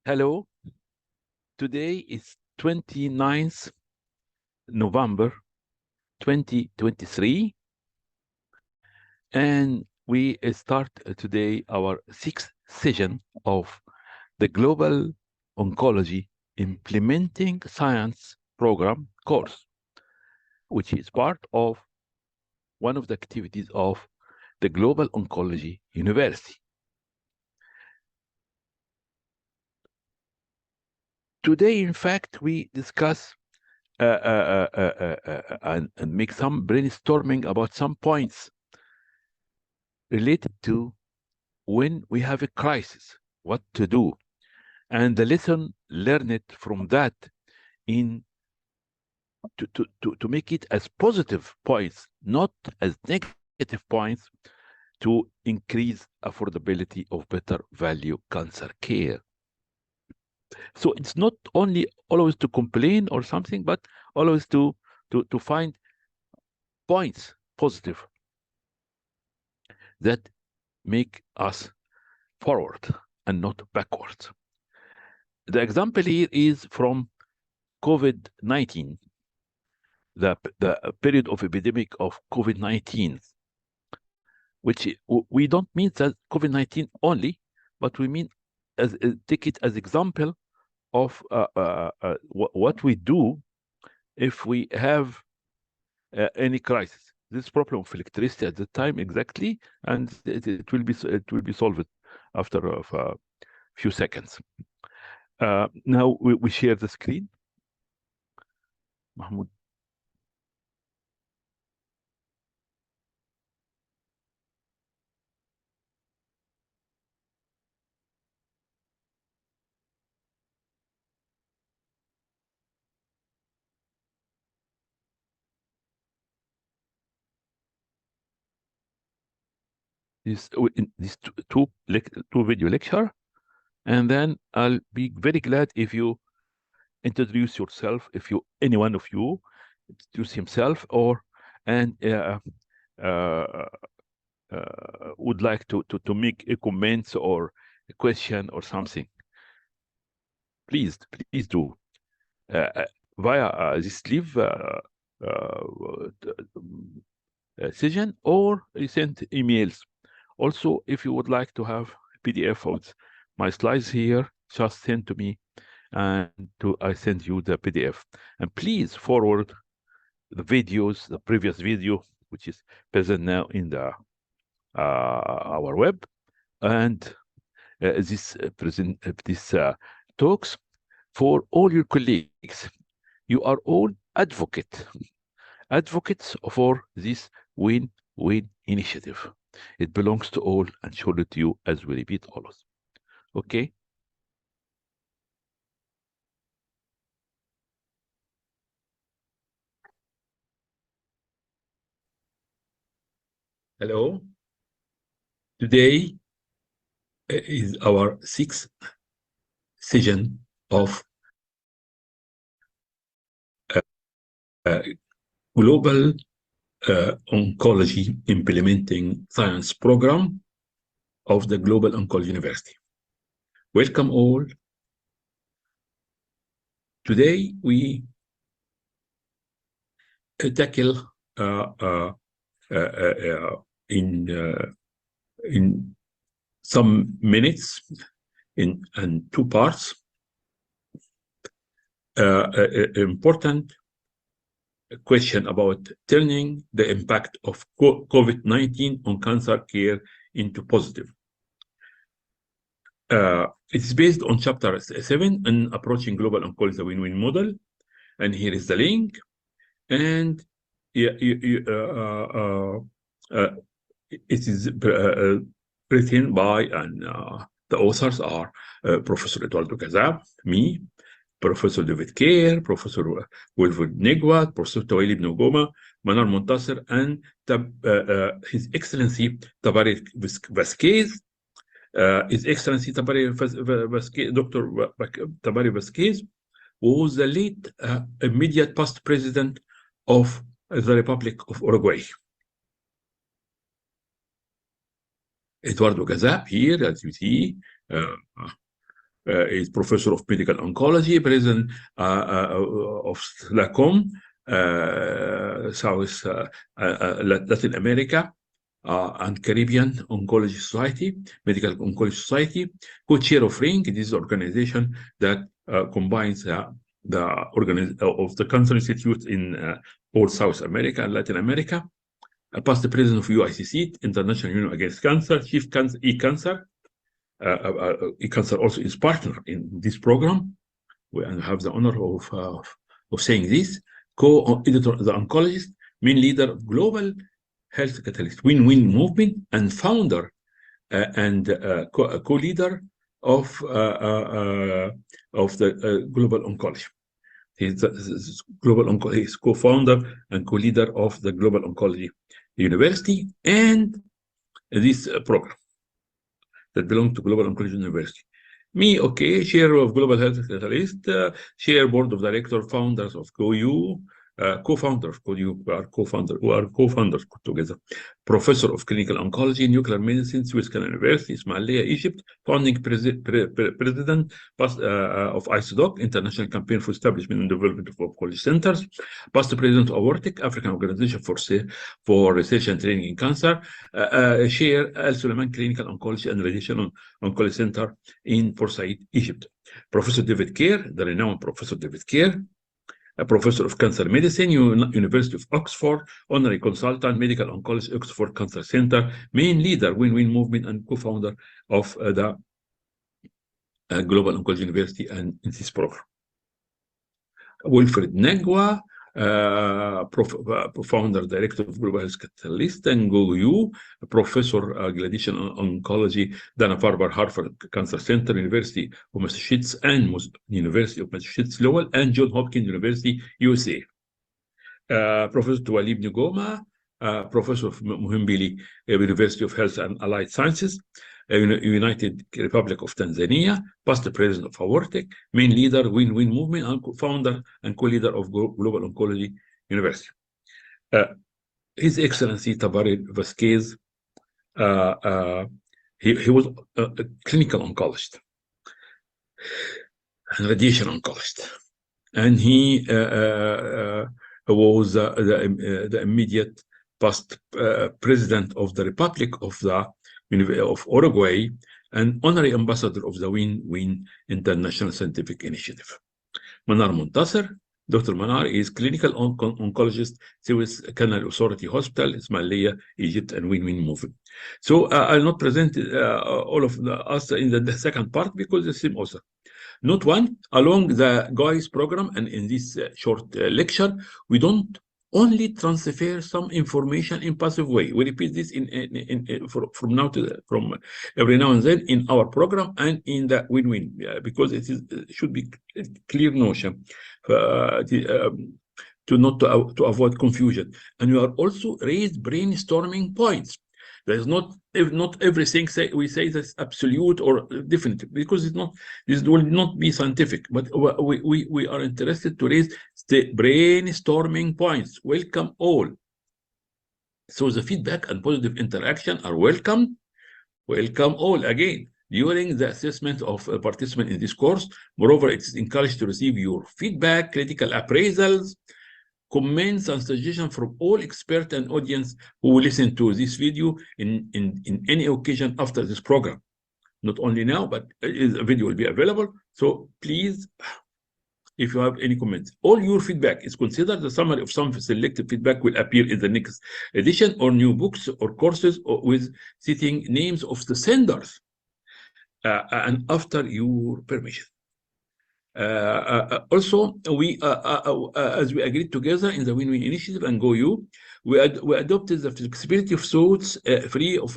Hello, today is 29th November 2023, and we start today our sixth session of the Global Oncology Implementing Science Program course, which is part of one of the activities of the Global Oncology University. Today, in fact, we discuss and make some brainstorming about some points related to when we have a crisis, what to do, and the lesson learned from that in to make it as positive points, not as negative points, to increase affordability of better value cancer care. So it's not only always to complain or something, but always to find points positive that make us forward and not backwards. The example here is from COVID-19, the period of epidemic of COVID-19, which we don't mean that COVID-19 only, but we mean as take it as example of what we do if we have any crisis. This problem of electricity at the time exactly, and it will be solved after a few seconds. Now we share the screen. Mahmoud. This two video lecture, and then I'll be very glad if you introduce yourself, if any one of you introduce himself and would like to make a comment or a question or something. Please do via this live session, or you send emails. Also, if you would like to have PDF of my slides here, just send to me, and I send you the PDF. And please forward the videos, the previous video, which is present now in the our web, and this talks for all your colleagues. You are all advocates for this win-win initiative. It belongs to all and surely to you, as we repeat always. Okay? Hello. Today is our sixth session of Global Oncology Implementing Science Program of the Global Oncology University. Welcome all. Today we tackle in some minutes in two parts important question about turning the impact of COVID-19 on cancer care into positive. It's based on chapter 7 in Approaching Global Oncology, the Win-Win Model, and here is the link. And it is written by, and the authors are Professor Eduardo Gazab, me, Professor David Kerr, Professor Wilfred Negwat, Professor Tawali Ibn Goma, Manar Montasser, and His Excellency Tabari Vasquez. His Excellency Tabari Vasquez, Dr. Tabari Vasquez, was the late immediate past president of the Republic of Uruguay. Eduardo Gazab here, as you see, is professor of medical oncology, president of SLACOM, South Latin America, and Caribbean Oncology Society, Medical Oncology Society, co-chair of RING. This is an organization that combines the Cancer Institute in all South America and Latin America. Past president of UICC, International Union Against Cancer, chief e-cancer. E-cancer also is partner in this program. We have the honor of saying this. Co-editor, the oncologist, main leader of Global Health Catalyst Win-Win Movement, and founder and co-leader of the Global Oncology. He's co-founder and co-leader of the Global Oncology University and this program that belongs to Global Oncology University. Me, okay, chair of Global Health Catalyst, chair board of director, founders of GOIS, co-founder of GOIS, we are co-founders together. Professor of clinical oncology, nuclear medicine, Swiss University, Ismailia, Egypt, founding president of ISODOC, International Campaign for Establishment and Development of Oncology Centers, past president of Aortic, African Organization for Research and Training in Cancer, chair Al Suleiman Clinical Oncology and Radiation Oncology Center in Port Said, Egypt. Professor David Kerr, the renowned Professor David Kerr, a professor of cancer medicine, University of Oxford, honorary consultant, medical oncologist, Oxford Cancer Center, main leader, Win-Win Movement, and co-founder of the Global Oncology University and in this program. Wilfred Negwa, founder, director of Global Health Catalyst and GOIS, professor Gladitian Oncology, Dana-Farber Harvard Cancer Center, University of Massachusetts and University of Massachusetts Lowell, and Johns Hopkins University, USA. Professor Tuwalib Ngoma, professor of Muhimbili, University of Health and Allied Sciences, United Republic of Tanzania, past president of Aortic, main leader, Win-Win Movement, and founder and co-leader of Global Oncology University. His Excellency Tabaré Vasquez, he was a clinical oncologist and radiation oncologist, and he was the immediate past president of the Republic of Uruguay and honorary ambassador of the Win-Win International Scientific Initiative. Manar Muntasser, Dr. Manar is clinical oncologist, Suez Canal Authority Hospital, Ismailia, Egypt, and Win-Win Movement. So I'll not present all of us in the second part because it's the same author. Note one, along the GOIS program and in this short lecture, we don't only transfer some information in passive way. We repeat this from every now and then in our program and in the Win-Win, because it should be a clear notion to avoid confusion. And we are also raised brainstorming points. There's not everything we say that's absolute or definitive, because this will not be scientific. But we are interested to raise the brainstorming points. Welcome all. So the feedback and positive interaction are welcome. Welcome all again during the assessment of a participant in this course. Moreover, it is encouraged to receive your feedback, critical appraisals, comments and suggestions from all experts and audience who will listen to this video in any occasion after this program. Not only now, but a video will be available. So please, if you have any comments, all your feedback is considered. The summary of some selected feedback will appear in the next edition, or new books or courses, or with citing names of the senders and after your permission. Also, we as we agreed together in the Win-Win Initiative and GOIS, we adopted the flexibility of thoughts, free of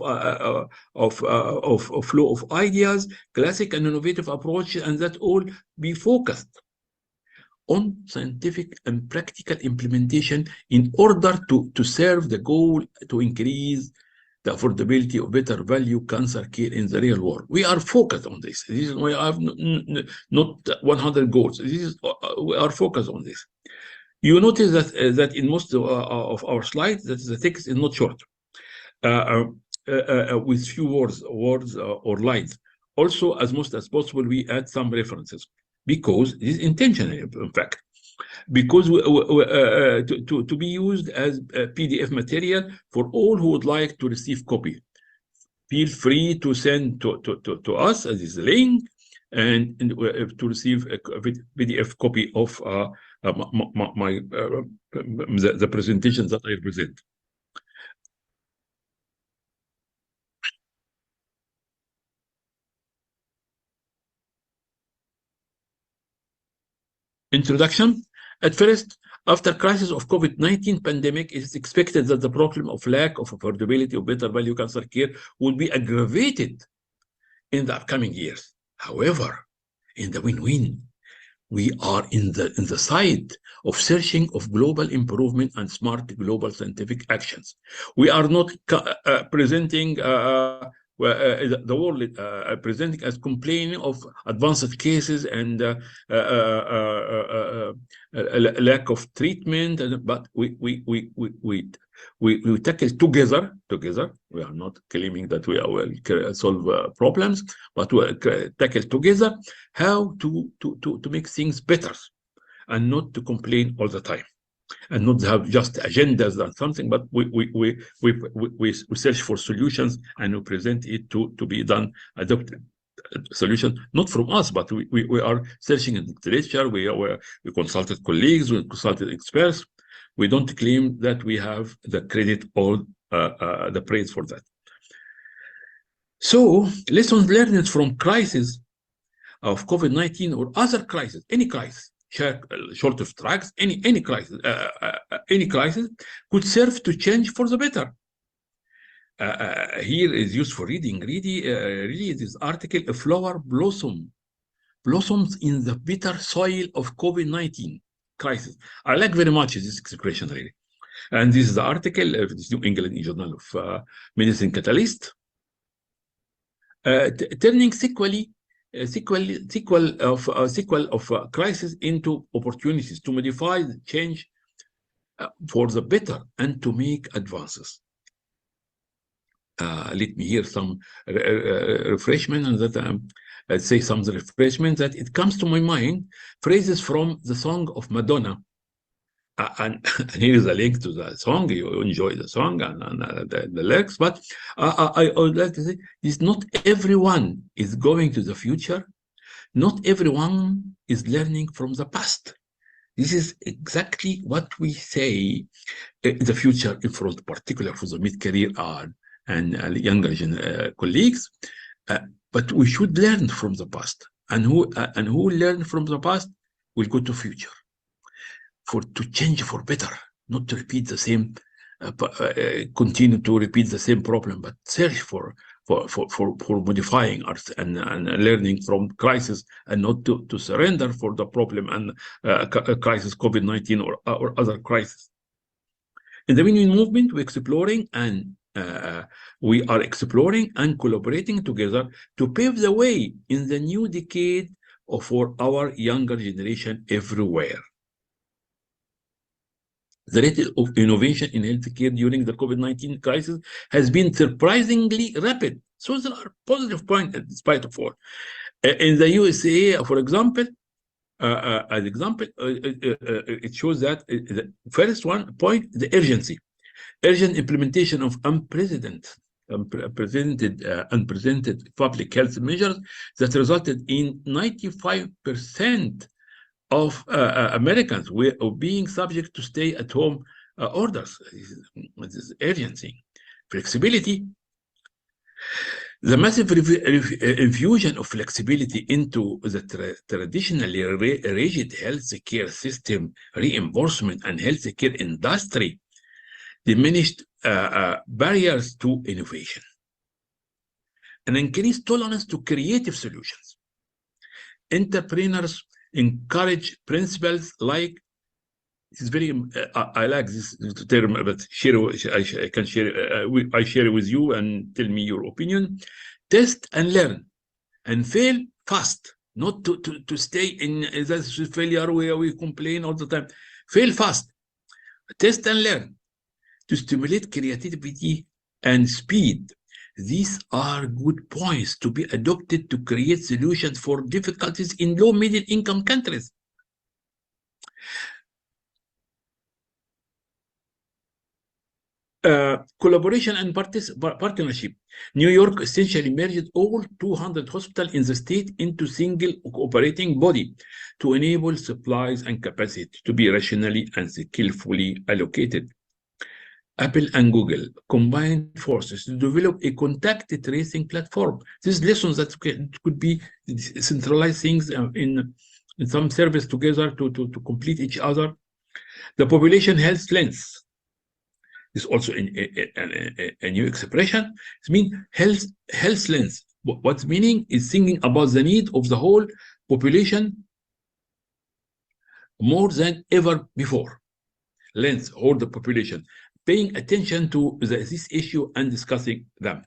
flow of ideas, classic and innovative approaches, and that all be focused on scientific and practical implementation in order to serve the goal to increase the affordability of better value cancer care in the real world. We are focused on this. This is why I have not 100 goals. This is we are focused on this. You notice that in most of our slides, that the text is not short, with few words or lines. also, as much as possible, we add some references because it is intentional, in fact, because to be used as PDF material for all who would like to receive copy. Feel free to send to us as is the link and to receive a PDF copy of the presentations that I present. Introduction. At first, after crisis of COVID-19 pandemic, it is expected that the problem of lack of affordability of better value cancer care will be aggravated in the upcoming years. However, in the win-win, we are in the side of searching of global improvement and smart global scientific actions. We are not presenting the world presenting as complaining of advanced cases and lack of treatment, but we tackle together. We are not claiming that we will solve problems, but we tackle together how to make things better and not to complain all the time and not have just agendas and something, but we search for solutions and we present it to be done, adopted solution, not from us, but we are searching in literature, we consulted colleagues, we consulted experts. We don't claim that we have the credit or the praise for that. So lessons learned from crisis of COVID-19 or other crisis, any crisis, short of drugs, any crisis could serve to change for the better. Here is used for reading. Really, this article: a flower blossoms in the bitter soil of COVID-19 crisis. I like very much this expression, really. And this is the article of this New England Journal of Medicine Catalyst, turning sequel of crisis into opportunities to modify, change for the better, and to make advances. Let me hear some refreshment, and that say some refreshment that it comes to my mind. Phrases from the song of Madonna, and here is a link to the song. You enjoy the song and the lyrics, but I would like to say is not everyone is going to the future. Not everyone is learning from the past. This is exactly what we say the future in front, particularly for the mid-career and younger colleagues. But we should learn from the past, and who learn from the past will go to future to change for better, not to repeat the same, continue to repeat the same problem, but search for modifying us and learning from crisis, and not to surrender for the problem and crisis COVID-19 or other crisis. In the win-win movement, we are exploring and collaborating together to pave the way in the new decade for our younger generation everywhere. The rate of innovation in healthcare during the COVID-19 crisis has been surprisingly rapid. So there are positive points in spite of all. In the USA, for example, it shows that the first point, the urgency. Urgent implementation of unprecedented public health measures that resulted in 95% of Americans being subject to stay-at-home orders. This is urgency. Flexibility. The massive infusion of flexibility into the traditionally rigid healthcare system, reimbursement, and healthcare industry diminished barriers to innovation and increased tolerance to creative solutions. Entrepreneurs encourage principles like, it's very, I like this term, but I can share, I share it with you and tell me your opinion. Test and learn and fail fast, not to stay in that failure where we complain all the time. Fail fast, test and learn to stimulate creativity and speed. These are good points to be adopted to create solutions for difficulties in low middle income countries. Collaboration and partnership. New York essentially merged all 200 hospitals in the state into single operating body to enable supplies and capacity to be rationally and skillfully allocated. Apple and Google combined forces to develop a contact tracing platform. These lessons that could be centralized things in some service together to complete each other. The population health lens is also a new expression. It means health lens. What's meaning is thinking about the need of the whole population more than ever before. Lens, or the population, paying attention to this issue and discussing them.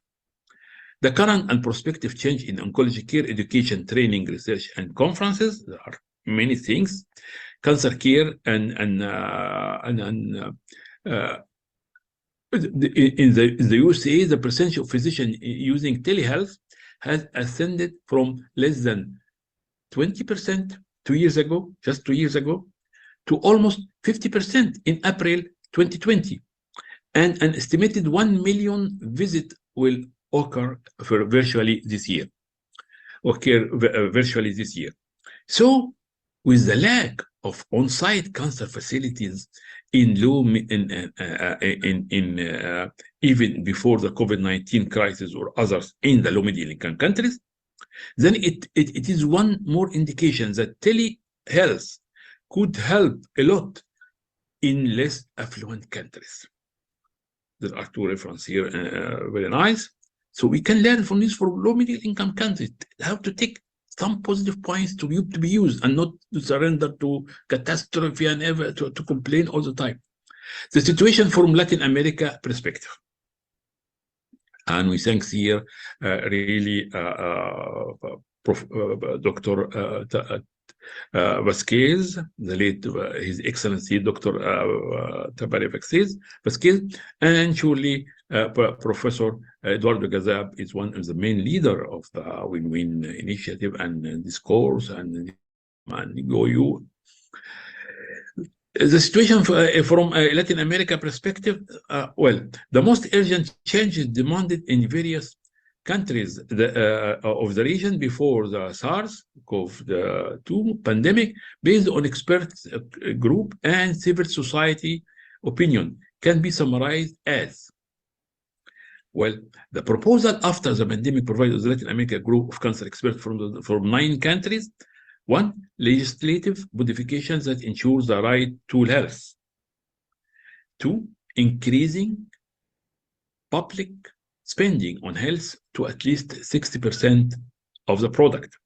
The current and prospective change in oncology care, education, training, research, and conferences. There are many things. Cancer care and in the USA, the percentage of physicians using telehealth has ascended from less than 20% 2 years ago, just 2 years ago, to almost 50% in April 2020. And an estimated 1 million visits will occur virtually this year. So, with the lack of on-site cancer facilities in even before the COVID-19 crisis or others in the low middle income countries, then it is one more indication that telehealth could help a lot in less affluent countries. There are two references here, very nice. So we can learn from this for low middle income countries how to take some positive points to be used and not to surrender to catastrophe and ever to complain all the time. The situation from Latin America perspective. And we thank here really Dr. Vasquez, the late His Excellency Dr. Tabari Vasquez, and surely Professor Eduardo Gazab is one of the main leader of the Win-Win Initiative and this course and GOIS. The situation from a Latin America perspective, well, the most urgent changes demanded in various countries of the region before the SARS-CoV-2 pandemic, based on expert group and civil society opinion, can be summarized as, well, the proposal after the pandemic provided the Latin America group of cancer experts from 9 countries. 1, legislative modifications that ensure the right to health. 2, increasing public spending on health to at least 60% of the product.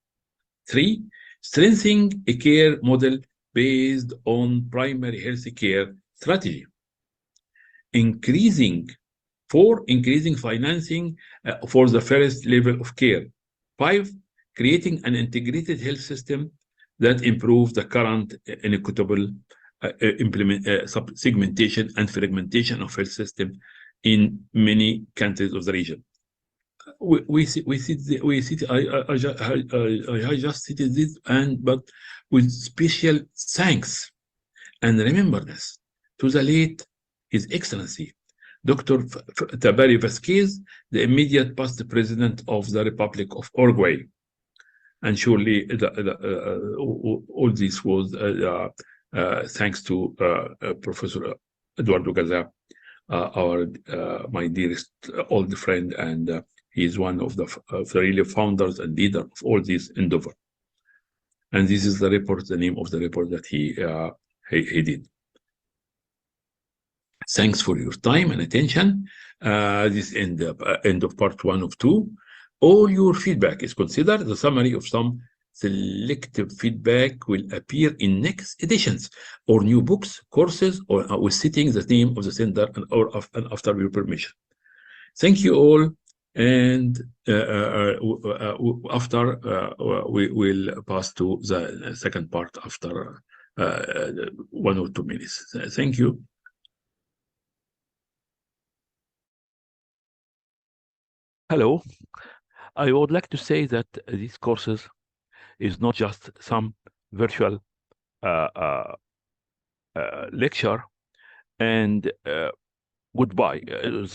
3, strengthening a care model based on primary health care strategy. 4, increasing financing for the first level of care. 5, creating an integrated health system that improves the current inequitable segmentation and fragmentation of health system in many countries of the region. I just cited this, but with special thanks and remembrance to the late His Excellency Dr. Tabari Vasquez, the immediate past president of the Republic of Uruguay. And surely all this was thanks to Professor Eduardo Gazab, my dearest old friend, and he is one of the really founders and leader of all this endeavor. And this is the report, the name of the report that he did. Thanks for your time and attention. This end of part 1 of 2. All your feedback is considered. The summary of some selective feedback will appear in next editions or new books, courses, or with citing the name of the sender and after your permission. Thank you all. And after we will pass to the second part after 1 or 2 minutes. Thank you. Hello. I would like to say that these courses is not just some virtual uh, uh, lecture and goodbye,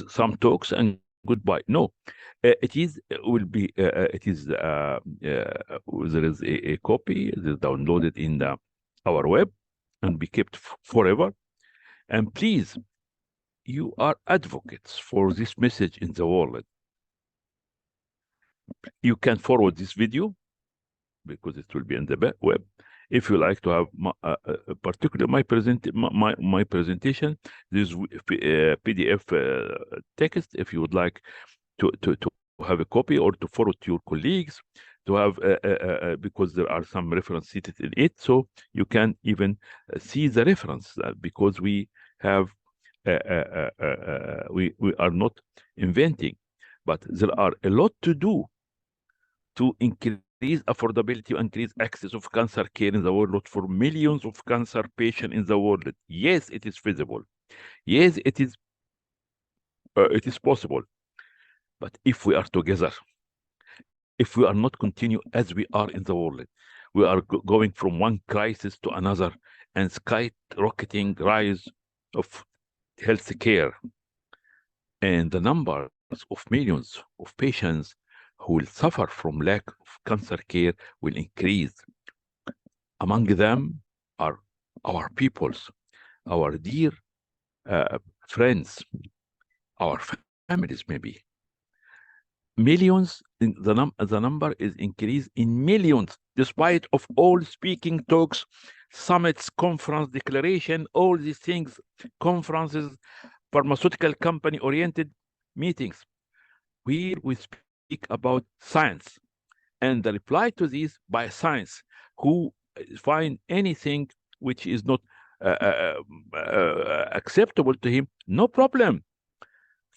some talks and goodbye. No, it is there is a copy that is downloaded in our web and be kept forever. And please, you are advocates for this message in the world. You can forward this video because it will be in the web. If you like to have particularly my presentation, this PDF text. If you would like to have a copy or to forward to your colleagues, to have because there are some reference cited in it, so you can even see the reference because we have we are not inventing, but there are a lot to do to increase affordability, increase access of cancer care in the world for millions of cancer patients in the world. Yes, it is feasible. Yes, it is possible. But if we are together, if we are not continue as we are in the world, we are going from one crisis to another and skyrocketing rise of health care, and the numbers of millions of patients who will suffer from lack of cancer care will increase. Among them are our peoples, our dear friends, our families, maybe. Millions, the number is increased in millions, despite of all speaking talks, summits, conference, declaration, all these things, conferences, pharmaceutical company oriented meetings. Here we speak about science and the reply to this by science, who find anything which is not acceptable to him, no problem.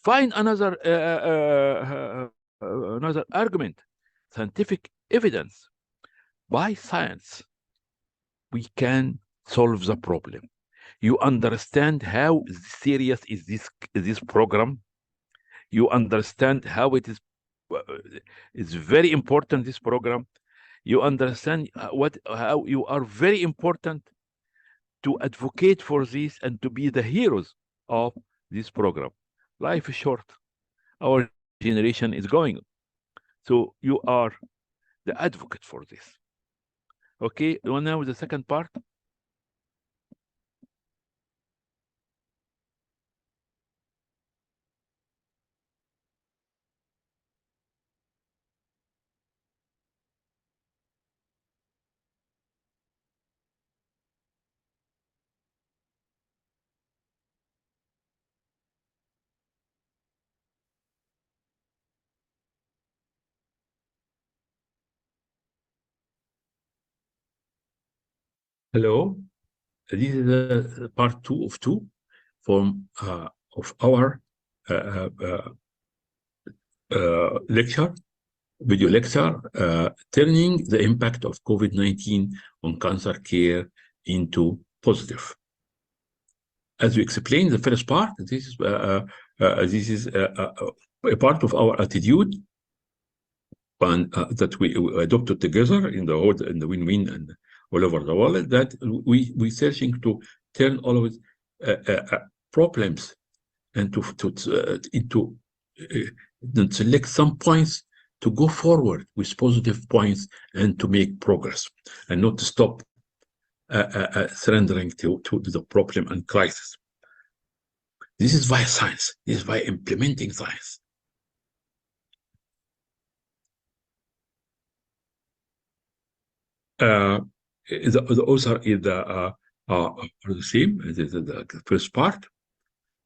Find another argument, scientific evidence. By science, we can solve the problem. You understand how serious is this program. You understand how it is. It's very important. This program. You understand how you are very important to advocate for this and to be the heroes of this program. Life is short. Our generation is going. So you are the advocate for this. Okay, now the second part. Hello, this is part two of two from of our uh, uh, lecture, video lecture, turning the impact of COVID-19 on cancer care into positive. As we explained the first part, this is a part of our attitude and that we adopted together in the win-win and all over the world, that we searching to turn all of problems and into select some points to go forward with positive points and to make progress and not to stop surrendering to the problem and crisis. This is via science. This is via implementing science. The author is the same. This is the first part,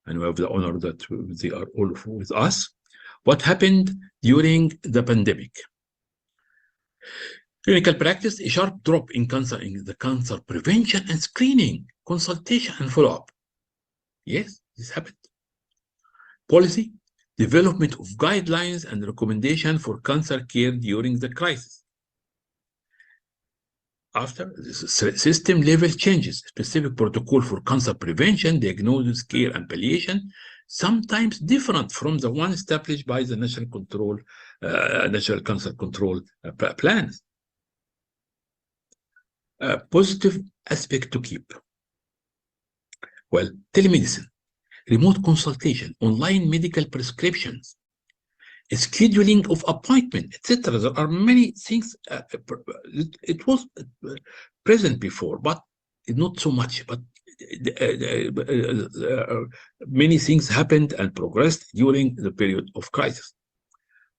and we have the honor that they are all with us. What happened during the pandemic? Clinical practice, a sharp drop in the cancer prevention and screening, consultation and follow-up. Yes, this happened. Policy, development of guidelines and recommendation for cancer care during the crisis. After system level changes, specific protocol for cancer prevention, diagnosis, care, and palliation, sometimes different from the one established by the National Cancer Control plans. Positive aspect to keep. Well, telemedicine, remote consultation, online medical prescriptions, scheduling of appointment, etc. There are many things. It was present before, but not so much. But many things happened and progressed during the period of crisis.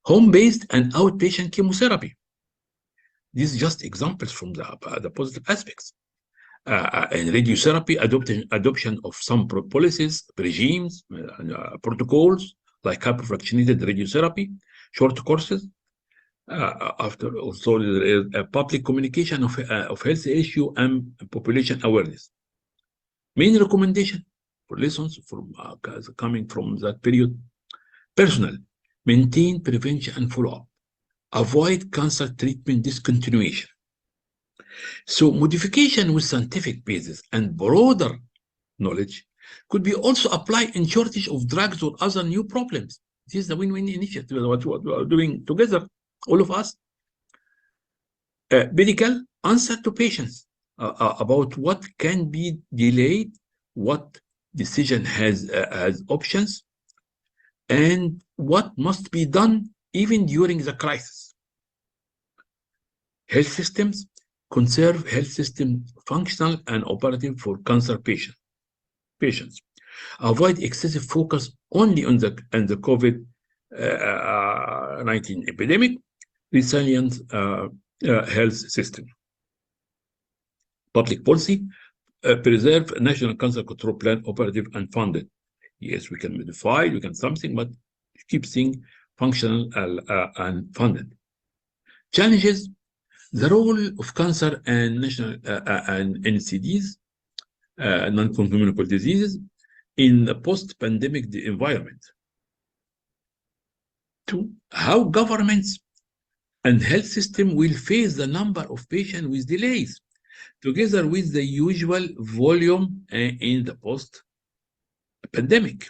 Home-based and outpatient chemotherapy. These are just examples from the positive aspects. And radiotherapy, adoption of some policies, regimes, protocols, like hypofractionated radiotherapy, short courses. After also there is a public communication of health issue and population awareness. Main recommendation for lessons from coming from that period: personal, maintain prevention and follow-up, avoid cancer treatment discontinuation. So modification with scientific basis and broader knowledge could be also applied in shortage of drugs or other new problems. This is the win-win initiative, what we are doing together, all of us. Medical answer to patients about what can be delayed, what decision has options, and what must be done even during the crisis. Health systems, conserve health system functional and operative for cancer patients. Avoid excessive focus only on the COVID-19 epidemic. Resilient health system. Public policy, preserve National Cancer Control Plan operative and funded. Yes, we can modify, we can something, but keep things functional and funded. Challenges, the role of cancer and national and NCDs, non-communicable diseases, in the post-pandemic environment. 2, how governments and health system will face the number of patients with delays, together with the usual volume in the post-pandemic.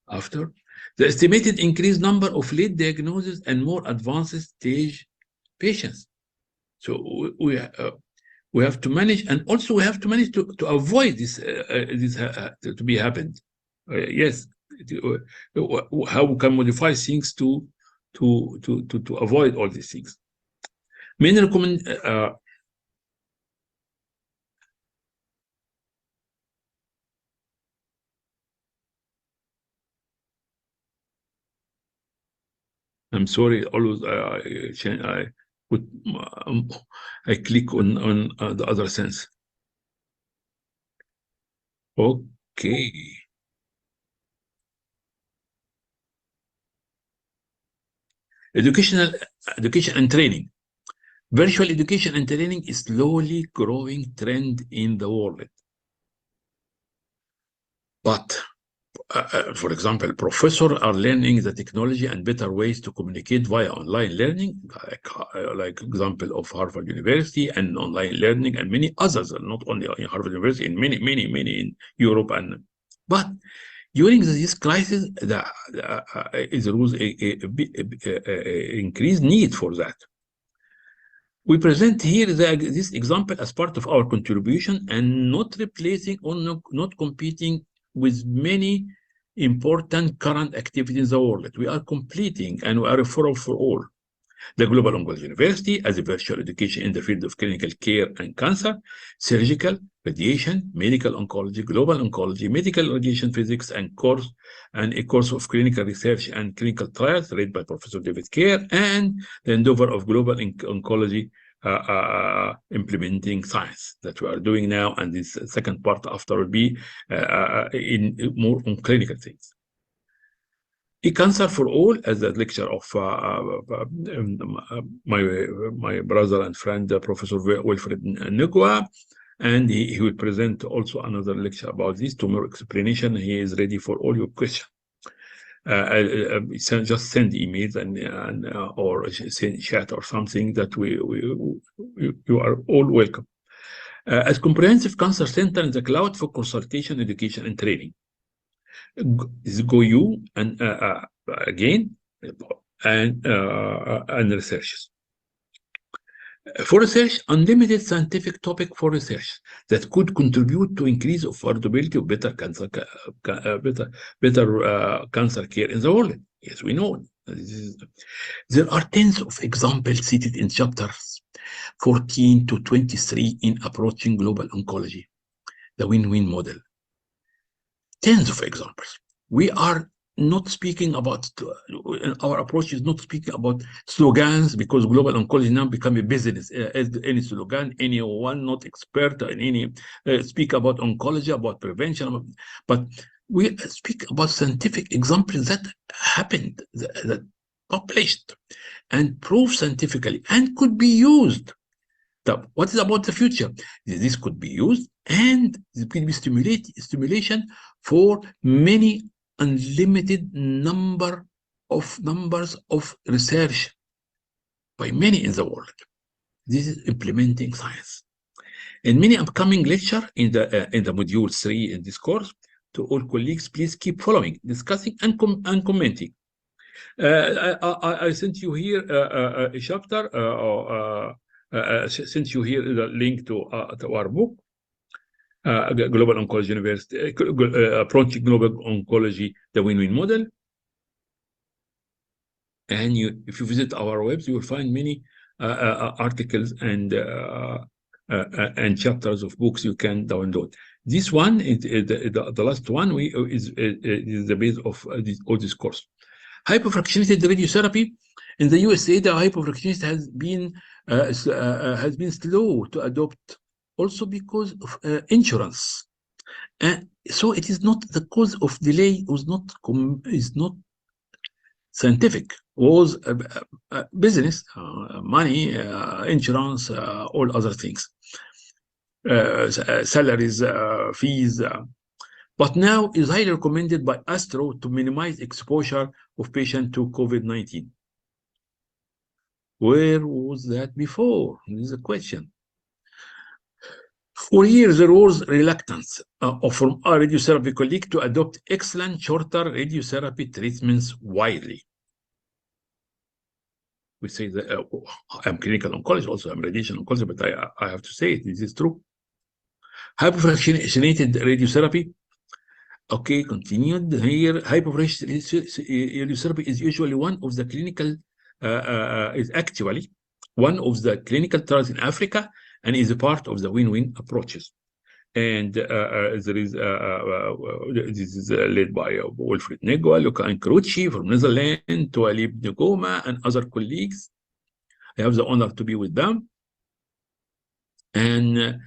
After, the estimated increased number of late diagnosis and more advanced stage patients. So we have to manage, and also we have to manage to avoid this to be happened. Yes, how we can modify things to avoid all these things. Main I'm sorry, always I click on the other sense. Okay. Education and training. Virtual education and training is slowly growing trend in the world. But for example, professors are learning the technology and better ways to communicate via online learning, like example of Harvard University, and online learning, and many others, not only in Harvard University, in many in Europe. But during this crisis, there was a increased need for that. We present here this example as part of our contribution, and not replacing or not competing with many important current activities in the world. We are completing, and we are a forum for all. The Global Oncology University as a virtual education in the field of clinical care and cancer, surgical, radiation, medical oncology, global oncology, medical radiation physics, and a course of clinical research and clinical trials led by Professor David Kerr, and the endeavor of global oncology implementing science that we are doing now, and this second part after will be in more on clinical things. Cancer for All, as a lecture of my brother and friend, Professor Wilfred Negua, and he will present also another lecture about this. To more explanation, he is ready for all your questions. Just send emails and or send chat or something that you are all welcome. As comprehensive cancer center in the cloud for consultation, education, and training. is GOU and again and researches. For research, unlimited scientific topic for research that could contribute to increase affordability of better cancer care in the world. Yes, we know. There are tens of examples cited in chapters 14 to 23 in Approaching Global Oncology, the win-win model. Tens of examples. We are not speaking about, our approach is not speaking about slogans, because global oncology now become a business. As any slogan, anyone not expert in any speak about oncology, about prevention, but we speak about scientific examples that happened, that published and proved scientifically and could be used. What is about the future? This could be used, and it will be stimulation for many unlimited numbers of research by many in the world. This is implementing science. In many upcoming lecture in the module 3 in this course, to all colleagues, please keep following, discussing, and commenting. I sent you here a chapter, sent you here the link to our book, Global Oncology University, Approaching Global Oncology, the Win-Win Model. And if you visit our website, you will find many articles and chapters of books you can download. This one, the last one, is the base of all this course. Hypofractionated radiotherapy. In the USA, the hypofractionation has been slow to adopt, also because of insurance. So it is not the cause of delay, is not scientific, was business, money, insurance, all other things, salaries, fees. But now is highly recommended by ASTRO to minimize exposure of patients to COVID-19. Where was that before? This is a question. For years, there was reluctance from our radiotherapy colleague to adopt excellent shorter radiotherapy treatments widely. We say that I'm clinical oncologist, also I'm radiation oncologist, but I have to say it, this is true. Hypofractionated radiotherapy. Okay, continued here. Hypofractionated radiotherapy is usually one of the clinical, is actually one of the clinical trials in Africa, and is a part of the win-win approaches. And there is this is led by Wilfred Negwa, Luca Ancrucci from Netherlands, Tualib Ngoma, and other colleagues. I have the honor to be with them. And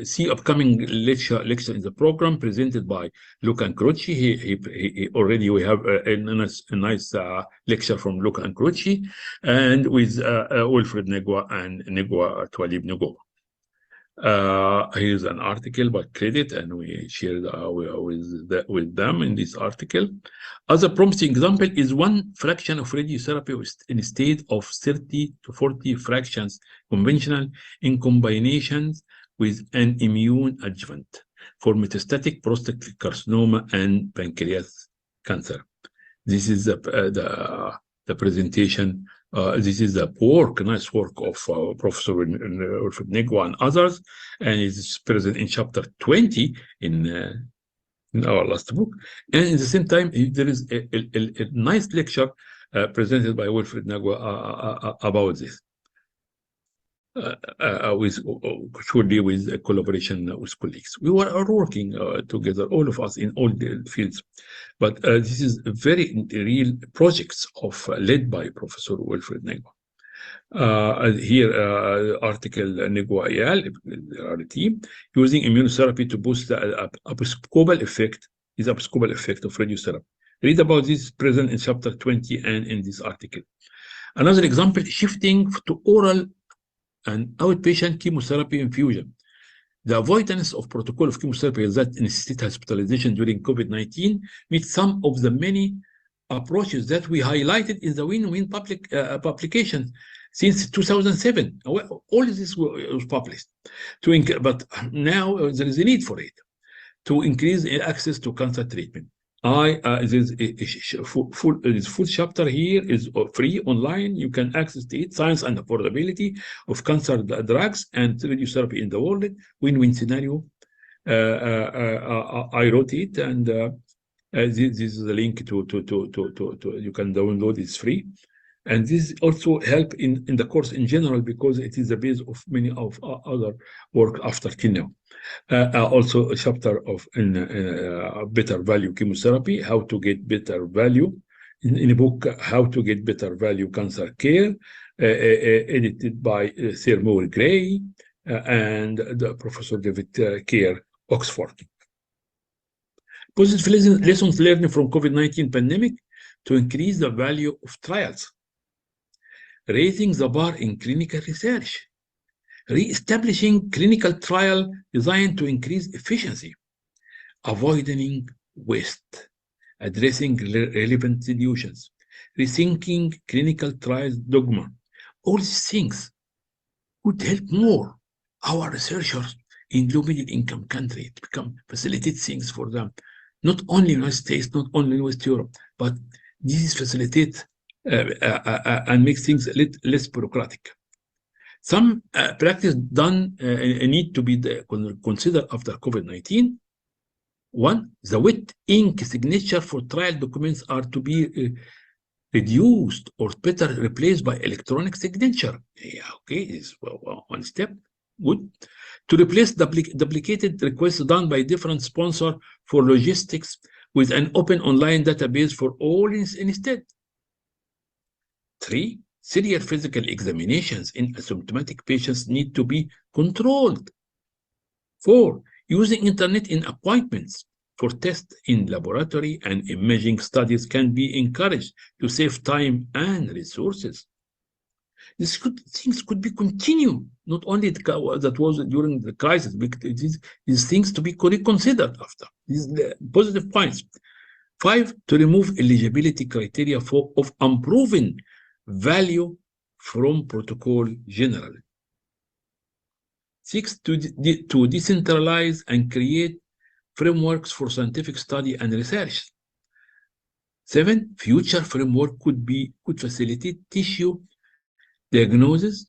see upcoming lecture in the program presented by Luca Ancrucci. He already, we have a nice lecture from Luca Ancrucci, and with Wilfred Negwa and Tualib Ngoma. Here's an article by credit, and we shared with them in this article. Other promising example is one fraction of radiotherapy instead of 30 to 40 fractions conventional in combinations with an immune adjuvant for metastatic prostate carcinoma and pancreas cancer. This is the presentation. This is the nice work of Professor Wilfred Negwa and others, and it's present in chapter 20 in our last book. And at the same time, there is a nice lecture presented by Wilfred Negwa about this, surely with a collaboration with colleagues. We were working together, all of us, in all the fields. But this is very real projects led by Professor Wilfred Negwa. Here, article Negwa there are a team using immunotherapy to boost the abscopal effect of radiotherapy. Read about this present in chapter 20 and in this article. Another example, shifting to oral and outpatient chemotherapy infusion. The avoidance of protocol of chemotherapy that necessitate hospitalization during COVID-19 meets some of the many approaches that we highlighted in the win-win publication since 2007. All of this was published. But now there is a need for it. to increase access to cancer treatment. This full chapter here is free online. You can access it. Science and affordability of cancer drugs and radiotherapy in the world. Win-win scenario. I wrote it, and this is the link to you can download. It's free. And this also help in the course in general, because it is the base of many of other work after Kino. Also a chapter of better value chemotherapy, how to get better value. In a book, How to Get Better Value Cancer Care, edited by Seymour Gray and the Professor David Kerr, Oxford. Positive lessons learned from COVID-19 pandemic to increase the value of trials. Raising the bar in clinical research, re-establishing clinical trial designed to increase efficiency, avoiding waste, addressing relevant solutions, rethinking clinical trials dogma. All these things would help more our researchers in low middle income countries to become facilitate things for them, not only in the United States, not only in West Europe, but these facilitate and make things a little less bureaucratic. Some practice done need to be considered after COVID-19. One, the wet ink signature for trial documents are to be reduced or better replaced by electronic signature. Yeah, okay, is one step. Good. To replace duplicated requests done by different sponsors for logistics with an open online database for all instead. 3, serial physical examinations in asymptomatic patients need to be controlled. 4, using internet in appointments for tests in laboratory and imaging studies can be encouraged to save time and resources. Things could be continued, not only that was during the crisis, these things to be reconsidered after. These positive points. 5, to remove eligibility criteria of unproven value from protocol generally. 6, to decentralize and create frameworks for scientific study and research. 7, future framework could facilitate tissue diagnosis,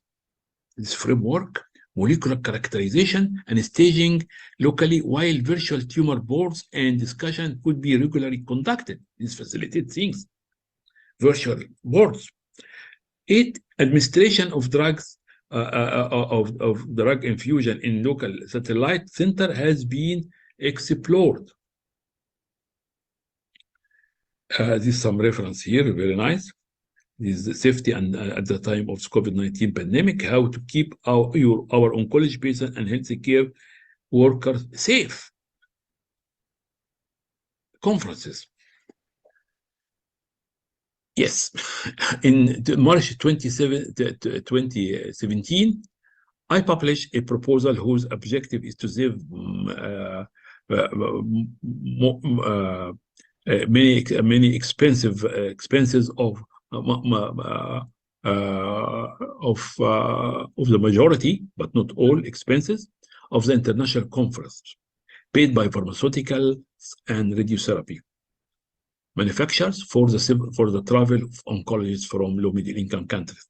this framework, molecular characterization, and staging locally, while virtual tumor boards and discussion could be regularly conducted. This facilitates things. Virtual boards. 8, administration of drugs, of drug infusion in local satellite center has been explored. This is some reference here, very nice. This is the safety and at the time of COVID-19 pandemic, how to keep our oncology patients and healthcare workers safe. Conferences. Yes, in March 2017, I published a proposal whose objective is to save many expenses of the majority, but not all expenses of the international conference paid by pharmaceuticals and radiotherapy manufacturers for the travel of oncologists from low middle income countries.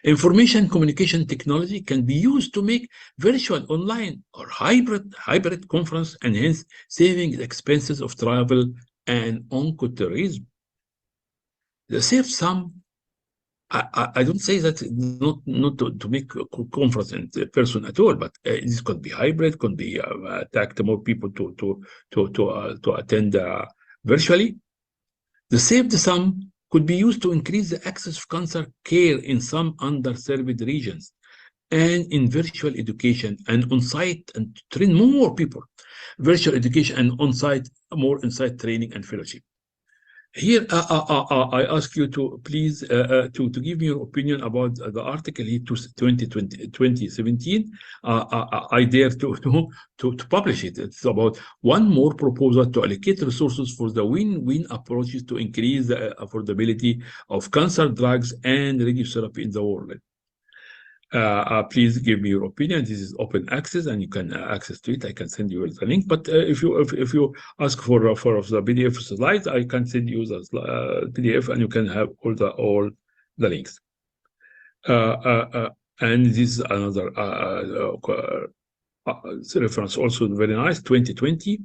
Information communication technology can be used to make virtual, online, or hybrid conference, and hence saving the expenses of travel and oncotourism. The save some. I don't say that not to make a conference in person at all, but this could be hybrid, could be attract more people to attend virtually. The saved sum could be used to increase the access of cancer care in some underserved regions, and in virtual education and on-site, and to train more people. Virtual education and on-site, more on-site training and fellowship. Here, I ask you to please to give me your opinion about the article here, 2017. I dare to publish it. It's about one more proposal to allocate resources for the win-win approaches to increase the affordability of cancer drugs and radiotherapy in the world. please give me your opinion. This is open access, and you can access to it. I can send you the link. But if you ask for the PDF slides, I can send you the PDF, and you can have all the links. And this is another reference, also very nice. 2020.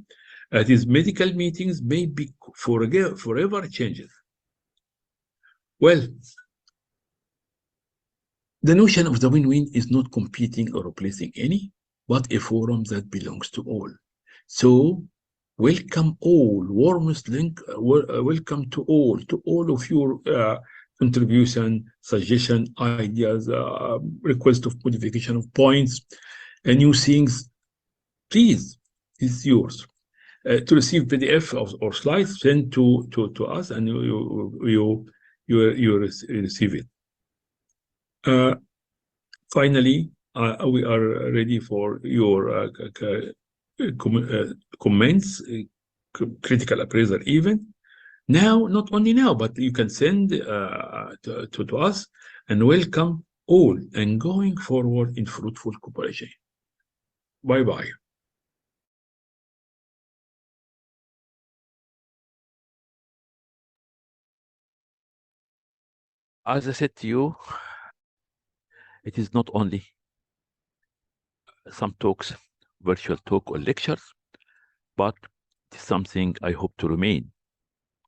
These medical meetings may be forever changes. Well, the notion of the win-win is not competing or replacing any, but a forum that belongs to all. So, welcome all, warmest link, welcome to all of your contribution, suggestion, ideas, request of modification of points, and new things. Please, it's yours. To receive PDF or slides, send to us, and you receive it. Finally, we are ready for your comments, critical appraisal even. Now, not only now, but you can send to us, and welcome all, and going forward in fruitful cooperation. Bye-bye. As I said to you, it is not only some talks, virtual talk or lectures, but it is something I hope to remain.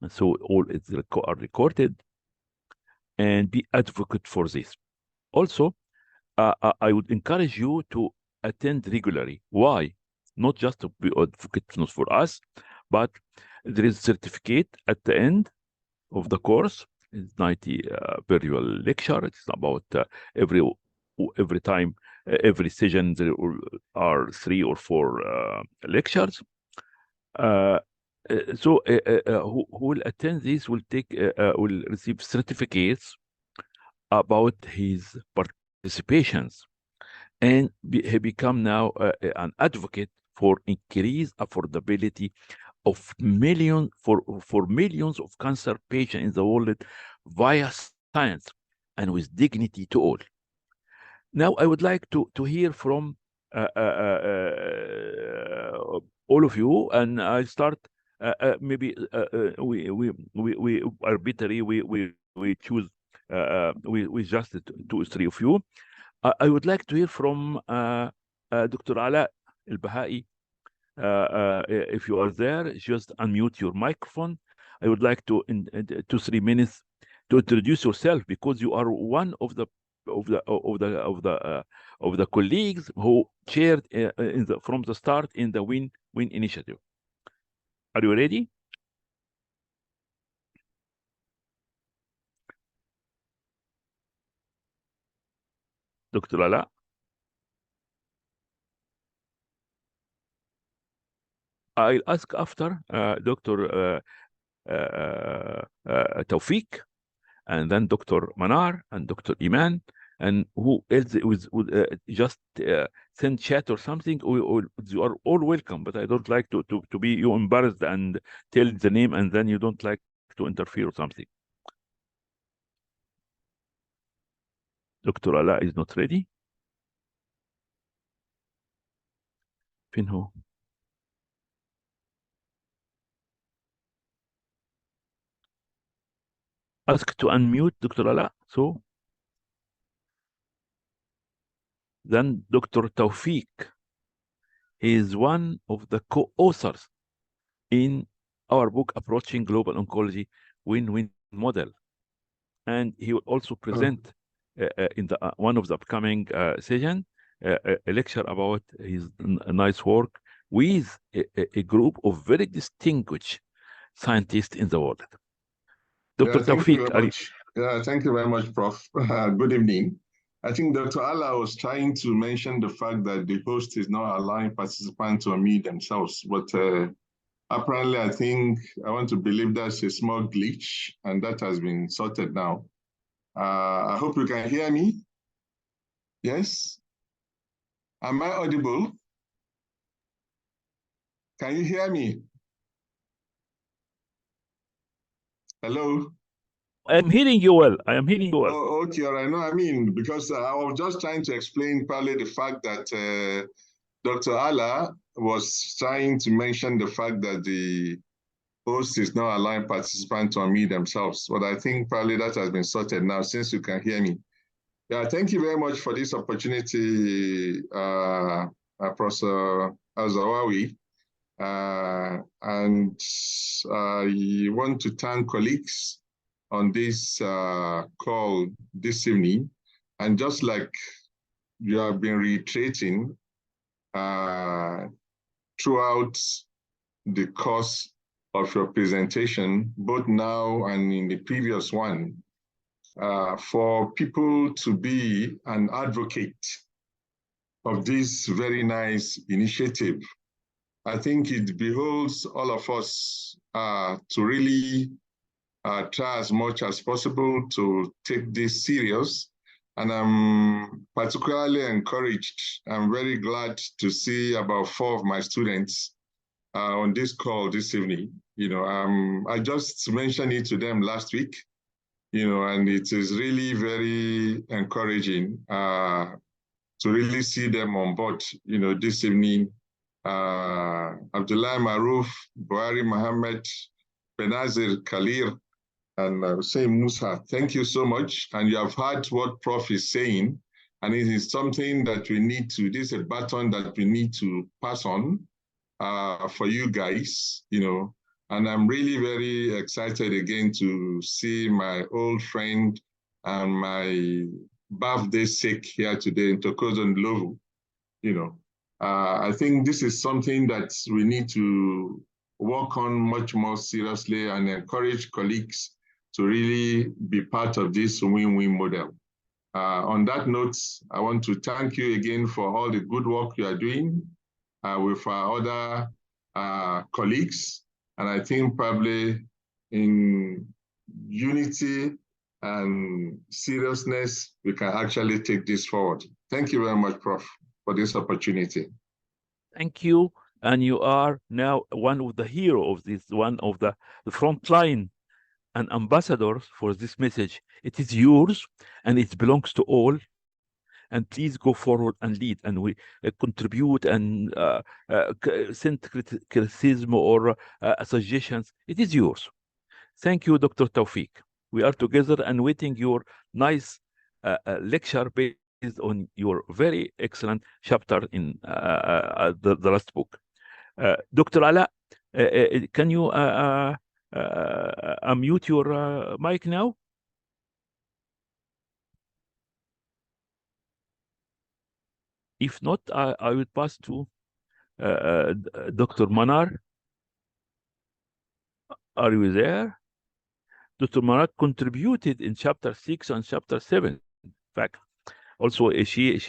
And so all is are recorded, and be advocate for this. Also, I would encourage you to attend regularly. Why? Not just to be advocate for us, but there is a certificate at the end of the course. It's 90 virtual lecture. It's about every time, every session there are 3 or 4 lectures. So who will attend this will will receive certificates about his participations, and he become now an advocate for increased affordability of millions for millions of cancer patients in the world via science and with dignity to all. Now, I would like to hear from all of you, and I start maybe we arbitrarily we choose we just 2 or 3 of you. I would like to hear from Dr. Ala Al-Bahai. If you are there, just unmute your microphone. I would like to in 2-3 minutes to introduce yourself, because you are one of the colleagues who chaired from the start in the Win initiative. Are you ready? Dr. Ala? I'll ask after Dr. Tawfiq, and then Dr. Manar and Dr. Iman, and who else would just send chat or something. You are all welcome, but I don't like to be you embarrassed and tell the name, and then you don't like to interfere or something. Dr. Ala is not ready. Finho. Ask to unmute Dr. Ala. So then Dr. Tawfiq is one of the co-authors in our book, Approaching Global Oncology Win-Win Model. And he will also present in the one of the upcoming session a lecture about his nice work with a group of very distinguished scientists in the world. Dr. Tawfiq. Thank you very much, Prof. Good evening. I think Dr. Ala was trying to mention the fact that the host is not allowing participants to unmute themselves, but apparently I want to believe that's a small glitch, and that has been sorted now. I hope you can hear me. Yes? Am I audible? Can you hear me? Hello? am hearing you well. I am hearing you well. Oh, okay, all right. No, I mean, because I was just trying to explain probably the fact that Dr. Allah was trying to mention the fact that the host is not allowing participants to unmute themselves. But I think probably that has been sorted now since you can hear me. Yeah, thank you very much for this opportunity, Professor Azawawi. And I want to thank colleagues on this call this evening. And just like you have been reiterating throughout the course of your presentation, both now and in the previous one, for people to be an advocate of this very nice initiative. I think it behoves all of us to really try as much as possible to take this serious. And I'm particularly encouraged. I'm very glad to see about 4 of my students on this call this evening. You know, I just mentioned it to them last week, you know, and it is really very encouraging to really see them on board, you know, this evening. Abdullah Maruf, Buhari Mohammed, Benazir Khalil, and Hussein Musa, thank you so much. And you have heard what Prof is saying, and it is something that we need to, this is a baton that we need to pass on for you guys, you know. And I'm really very excited again to see my old friend and my birthday sake here today in Tokozo Ndlovu, you know. I think this is something that we need to work on much more seriously and encourage colleagues to really be part of this win-win model. On that note, I want to thank you again for all the good work you are doing with our other colleagues. And I think probably in unity and seriousness, we can actually take this forward. Thank you very much, Prof, for this opportunity. Thank you. And you are now one of the heroes of this, one of the front line and ambassadors for this message. It is yours and it belongs to all. And please go forward and lead, and we contribute and send criticism or suggestions. It is yours. Thank you, Dr. Tawfiq. We are together and waiting your nice lecture based on your very excellent chapter in the last book. Dr. Ala, can you unmute your mic now? If not, I will pass to Dr. Manar. Are you there? Dr. Manar contributed in chapter 6 and chapter 7. In fact, also she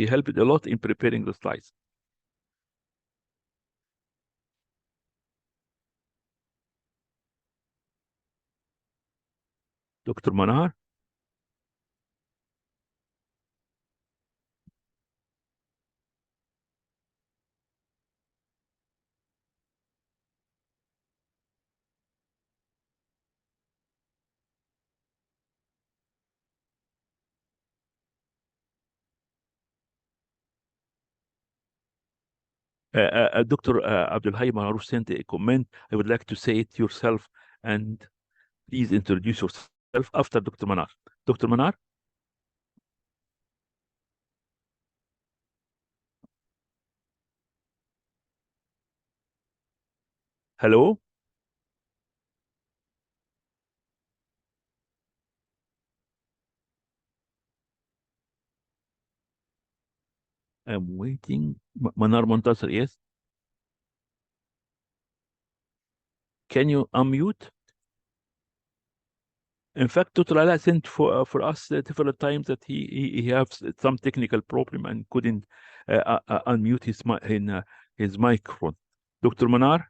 helped a lot in preparing the slides. Dr. Manar? Dr. Abdul Hayy Maruf sent a comment. I would like to say it yourself, and please introduce yourself after Dr. Manar. Dr. Manar? Hello? I'm waiting. Manar Montasser, yes? Can you unmute? In fact, Dr. Ala sent for us several times that he has some technical problem and couldn't unmute his microphone. Dr. Manar?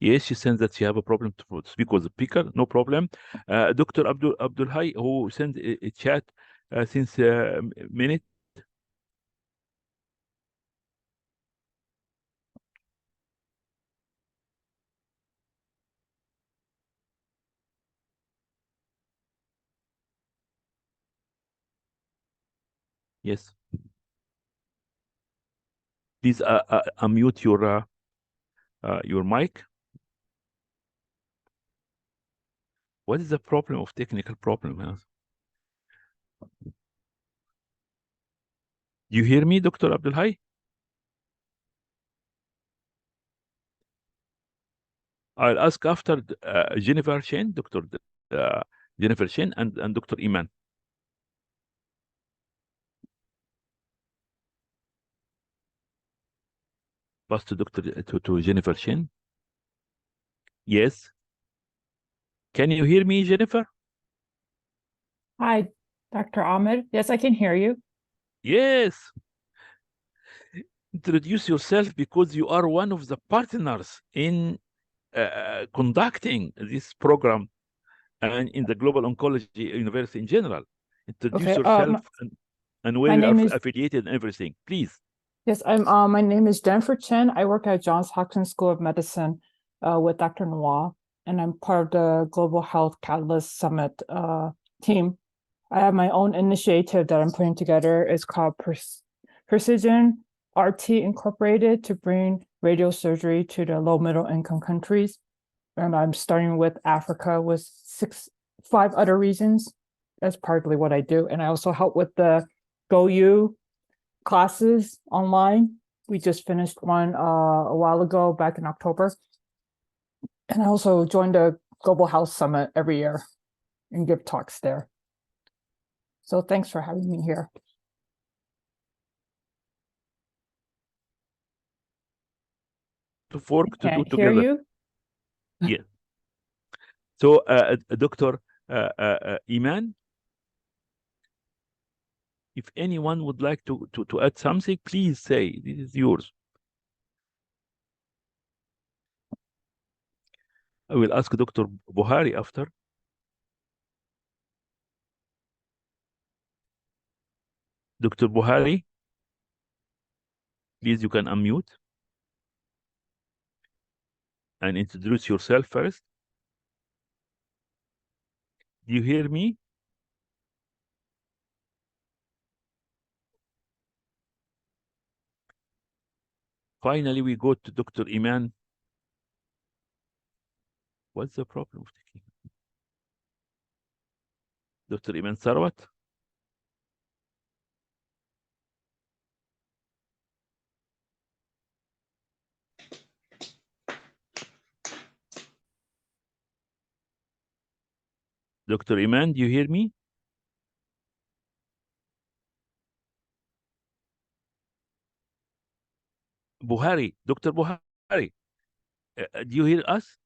Yes, she sends that she have a problem to speak with the speaker. No problem. Dr. Abdul Hayy, who sent a chat since a minute. Yes. Please unmute your mic. What is the problem of technical problem? You hear me, Dr. Abdul Hai? I'll ask after Jennifer Shen, Dr. Jennifer Shen, and Dr. Iman. Pass to to Jennifer Shen. Yes. Can you hear me, Jennifer? Hi, Dr. Ahmed. Yes, I can hear you. Yes. Introduce yourself because you are one of the partners in conducting this program and in the Global Oncology University in general. Introduce Okay. yourself and where my you are name is affiliated and everything, please. Yes, my name is Jennifer Chen. I work at Johns Hopkins School of Medicine with Dr. Noir, and I'm part of the Global Health Catalyst Summit team. I have my own initiative that I'm putting together. It's called Precision RT Incorporated to bring radiosurgery to the low middle income countries. And I'm starting with Africa with 5 other regions. That's partly what I do. And I also help with the GOIS classes online. We just finished one a while ago, back in October. And I also joined the Global Health Summit every year and give talks there. So thanks for having me here. To work to do Can't together. hear you. Yeah. So, Dr. Iman, if anyone would like to add something, please say, this is yours. I will ask Dr. Buhari after. Dr. Buhari, please, you can unmute and introduce yourself first. Do you hear me? Finally, we go to Dr. Iman. What's the problem? Dr. Iman Sarwat? Dr. Iman, do you hear me? Buhari, Dr. Buhari, do you hear us?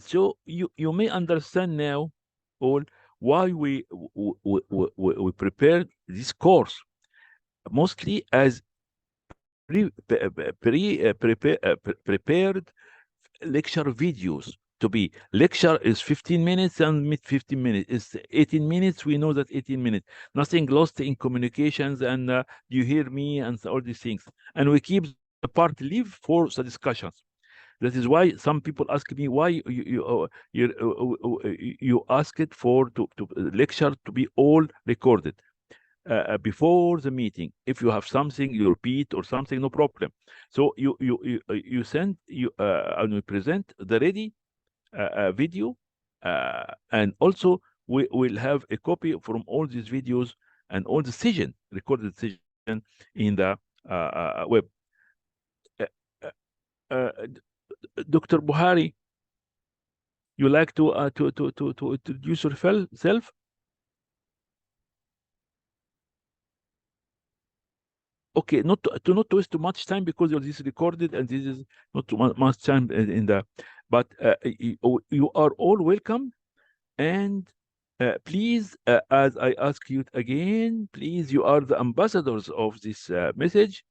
So you may understand now all why we prepared this course mostly as prepared lecture videos to be. Lecture is 15 minutes and mid 15 minutes. It's 18 minutes. We know that 18 minutes. Nothing lost in communications and you hear me and all these things. And we keep the part live for the discussions. That is why some people ask me why you ask it for to lecture to be all recorded before the meeting. If you have something, you repeat or something, no problem. So you send and we present the ready video, and also we will have a copy from all these videos and all the recorded session in the web. Dr. Buhari, you like to introduce yourself? Okay, not to waste too much time because this is recorded and this is not too much time in the. But you are all welcome, and please, as I ask you again, please, you are the ambassadors of this message.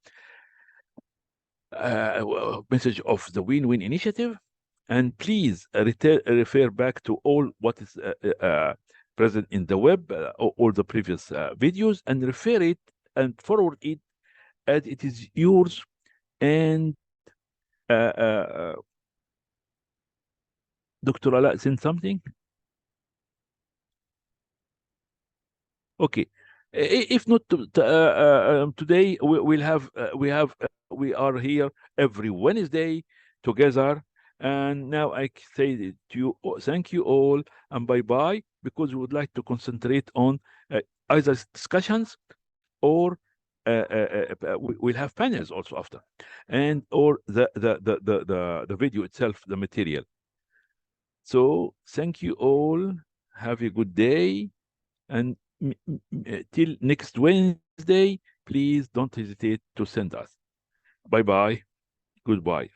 Message of the win-win initiative, and please refer back to all what is present in the web, all the previous videos, and refer it and forward it as it is yours. And Dr. Ala sent something. Okay. If not today, we are here every Wednesday together. And now I say to you, thank you all and bye bye, because we would like to concentrate on either discussions or we'll have panels also after, and or the video itself, the material. So thank you all. Have a good day, and till next Wednesday, please don't hesitate to send us. Bye bye. Goodbye.